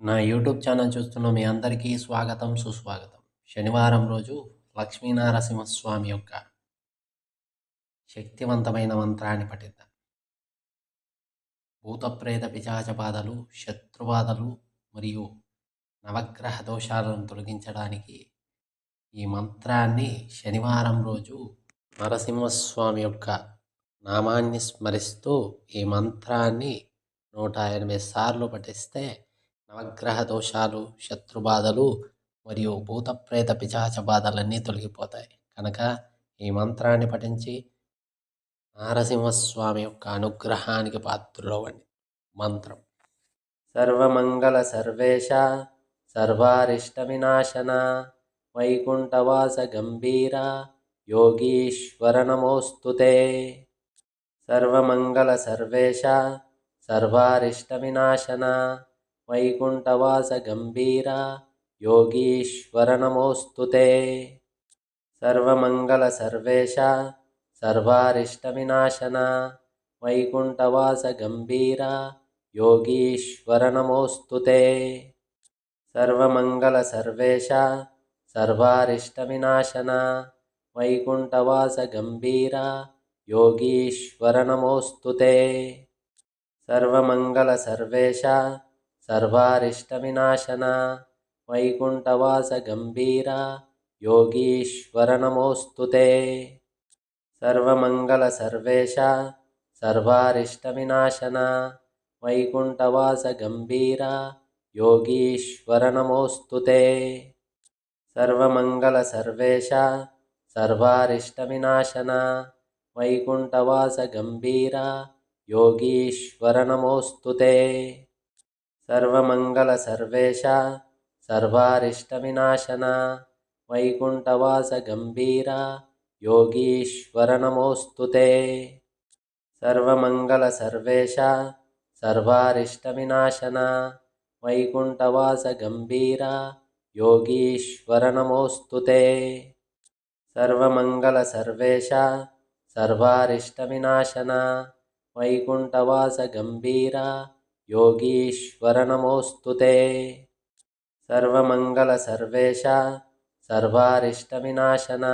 నా YouTube channel చూస్తున్న మీ అందరికీ స్వాగతం, సుస్వాగతం. శనివారం రోజు లక్ష్మీనారసింహస్వామి యొక్క శక్తివంతమైన మంత్రాన్ని పఠిద్దాం. భూతప్రేత పిశాచ బాధలు, శత్రుబాధలు మరియు నవగ్రహ దోషాలను తొలగించడానికి ఈ మంత్రాన్ని శనివారం రోజు నరసింహస్వామి యొక్క నామాన్ని స్మరిస్తూ ఈ మంత్రాన్ని 108 సార్లు పఠిస్తే నవగ్రహ దోషాలు, శత్రుబాధలు మరియు భూతప్రేత పిశాచ బాధలన్నీ తొలగిపోతాయి. కనుక ఈ మంత్రాన్ని పఠించి నారసింహస్వామి యొక్క అనుగ్రహానికి పాత్రులవ్వండి. మంత్రం: సర్వమంగళ సర్వేశ సర్వారిష్ట వినాశన వైకుంఠవాస గంభీర యోగీశ్వర నమోస్తుతే. సర్వమంగళ సర్వేశ సర్వారిష్ట వినాశన వైకుంఠవాస గంభీర యోగీశ్వర నమోస్తుతే. సర్వమంగళ సర్వేశ సర్వారిష్ట వినాశన వైకుంఠవాస గంభీర యోగీశ్వర నమోస్తుతే. సర్వమంగళ సర్వేశ సర్వారిష్ట వినాశన వైకుంఠవాస గంభీర యోగీశ్వర నమోస్తుతే. సర్వమంగళ సర్వేశ సర్వారిష్ట వినాశన వైకుంఠవాస గంభీర యోగీశ్వర నమోస్తుతే. సర్వమంగళ సర్వేశ సర్వారిష్ట వినాశన వైకుంఠవాస గంభీర యోగీశ్వర నమోస్తుతే. సర్వమంగళ సర్వేశ సర్వారిష్ట వినాశన వైకుంఠవాస గంభీర యోగీశ్వర నమోస్తుతే. సర్వమంగళ సర్వేశ సర్వారిష్ట వినాశన వైకుంఠవాస గంభీర యోగీశ్వర నమోస్తుతే. సర్వమంగళ సర్వేశ సర్వారిష్ట వినాశన వైకుంఠవాస గంభీర యోగీశ్వర నమోస్తుతే. సర్వమంగళ సర్వేశ సర్వారిష్ట వినాశన వైకుంఠవాస గంభీర యోగీశ్వర నమోస్తుతే. సర్వమంగళ సర్వేశ సర్వారిష్ట వినాశన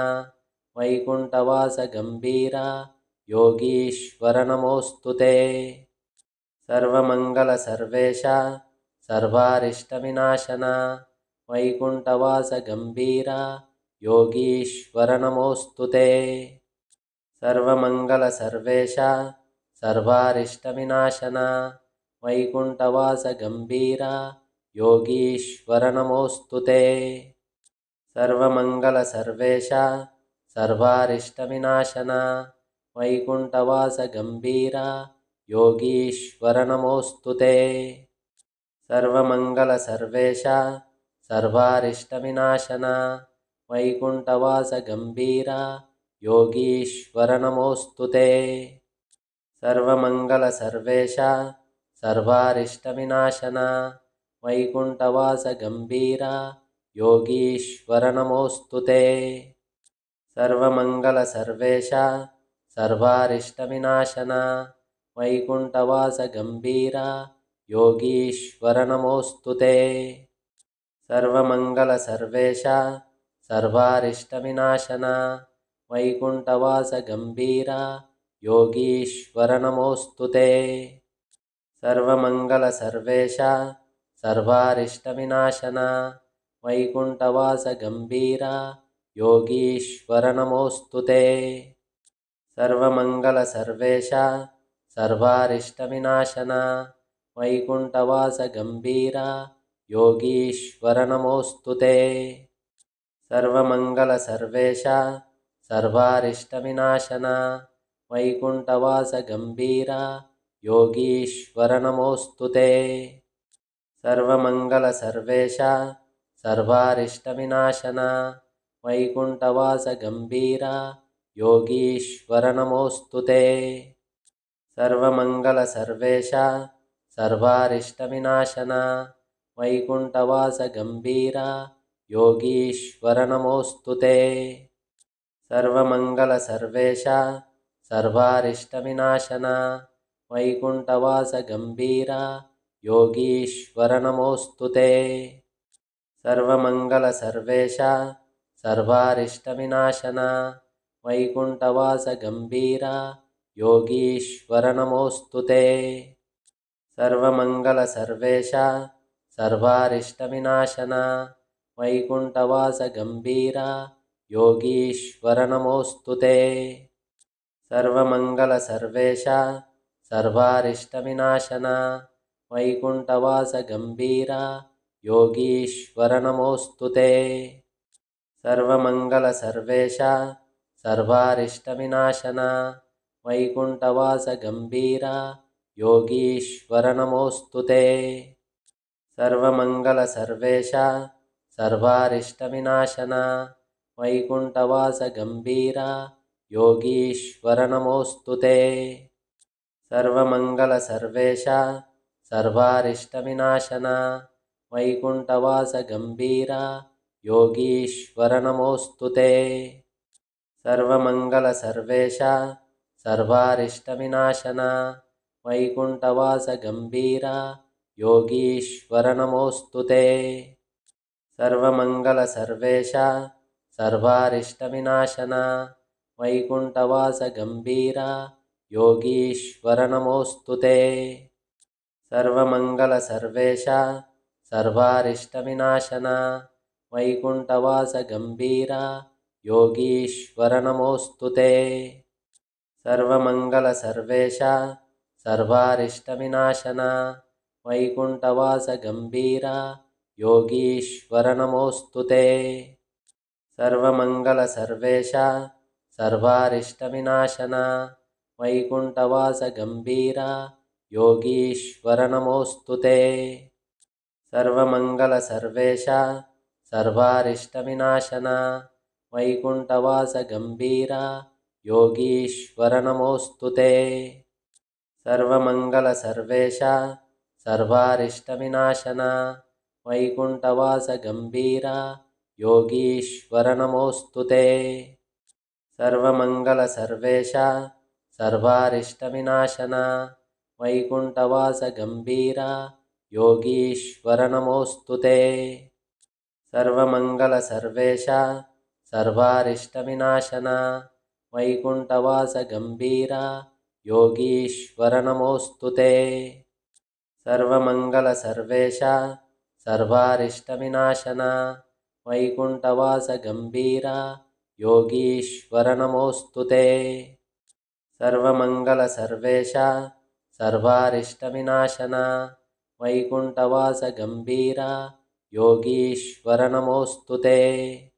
వైకుంఠవాస గంభీర యోగీశ్వర నమోస్తుతే. సర్వమంగళ సర్వేశ సర్వారిష్ట వినాశన వైకుంఠవాస గంభీర యోగీశ్వర నమోస్తుతే. సర్వమంగళ సర్వేశ సర్వారిష్ట వినాశన వైకుంఠవాస గంభీర యోగీశ్వర నమోస్తుతే. సర్వమంగళ సర్వేశ సర్వారిష్ట వినాశన వైకుంఠవాస గంభీర యోగీశ్వర నమోస్తుతే. సర్వమంగళ సర్వేశ సర్వారిష్ట వినాశన వైకుంఠవాస గంభీర యోగీశ్వర నమోస్తుతే. సర్వమంగళ సర్వేశ సర్వారిష్ట వినాశన వైకుంఠవాస గంభీర యోగీశ్వర నమోస్తుతే. సర్వమంగళ సర్వేశ సర్వారిష్ట వినాశన వైకుంఠవాస గంభీర యోగీశ్వర నమోస్తుతే. సర్వమంగళ సర్వేశ సర్వారిష్ట వినాశన వైకుంఠవాస గంభీర యోగీశ్వర నమోస్తుతే. సర్వమంగళ సర్వేశ సర్వారిష్ట వినాశన వైకుంఠవాస గంభీర యోగీశ్వర నమోస్తుతే. సర్వమంగళ సర్వేశ సర్వారిష్ట వినాశన వైకుంఠవాస గంభీర యోగీశ్వర నమోస్తుతే. సర్వమంగళ సర్వేశ సర్వారిష్ట వినాశన వైకుంఠవాస గంభీర యోగీశ్వర నమోస్తుతే. సర్వమంగళ సర్వేశ సర్వారిష్ట వినాశన వైకుంఠవాస గంభీర యోగీశ్వర నమోస్తుతే. సర్వమంగళ సర్వేశ సర్వారిష్ట వినాశన వైకుంఠవాస గంభీర యోగీశ్వర నమోస్తుతే. సర్వమంగళ సర్వేశ సర్వారిష్ట వినాశన వైకుంఠవాస గంభీర योगीश्वर नमोऽस्तु ते। सर्वमंगल सर्वेश सर्वारिष्टविनाशन वैकुंठवास गंभीर योगीश्वर नमोऽस्तु ते। सर्वमंगल सर्वेश सर्वारिष्टविनाशन वैकुंठवास गंभीर योगीश्वर नमोऽस्तु ते। सर्वमंगल सर्वेश सर्वारिष्टविनाशन वैकुंठवास गंभीर योगीश्वर नमोऽस्तु ते। सर्वमंगल सर्वेश सर्वारिष्टविनाशन वैकुंठवास गंभीर योगीश्वर नमोऽस्तु ते। सर्वमंगल सर्वेश सर्वारिष्टविनाशन वैकुंठवास गंभीर योगीश्वर नमोऽस्तु ते। सर्वमंगल सर्वेश सर्वारिष्टविनाशन वैकुंठवास गंभीर योगीश्वर नमोऽस्तु ते। सर्वमंगल सर्वेश सर्वारिष्टविनाशन वैकुंठवास गंभीर योगीश्वर नमोऽस्तु ते। सर्वमंगल सर्वेश सर्वारिष्टविनाशन वैकुंठवास गंभीर योगीश्वर नमोऽस्तु ते। सर्वमंगल सर्वेश सर्वारिष्टविनाशन वैकुंठवास गंभीर योगीश्वर नमोऽस्तु ते। सर्वमंगल सर्वेश सर्वारिष्टविनाशन वैकुंठवास गंभीर योगीश्वर नमोऽस्तु ते। सर्वमंगल सर्वेश सर्वारिष्टविनाशन वैकुंठवास गंभीर योगीश्वर नमोऽस्तु ते। सर्वमंगल सर्वेश सर्वारिष्टविनाशन वैकुंठवास गंभीर योगीश्वर नमोऽस्तु ते। सर्वमंगल सर्वेश सर्वारिष्टविनाशन वैकुंठवास गंभीर योगीश्वर नमोऽस्तु ते। सर्वमंगल सर्वेश सर्वारिष्टविनाशन वैकुंठवास गंभीर योगीश्वर नमोऽस्तु ते। सर्वमंगल सर्वेश सर्वारिष्टविनाशन वैकुंठवास गंभीर योगीश्वर नमोऽस्तु ते। सर्वमंगल सर्वेश सर्वारिष्टविनाशन वैकुंठवास गंभीर योगीश्वर नमोऽस्तु ते। सर्वमंगल सर्वेश सर्वारिष्टविनाशन वैकुंठवास गंभीर योगीश्वर नमोऽस्तु ते।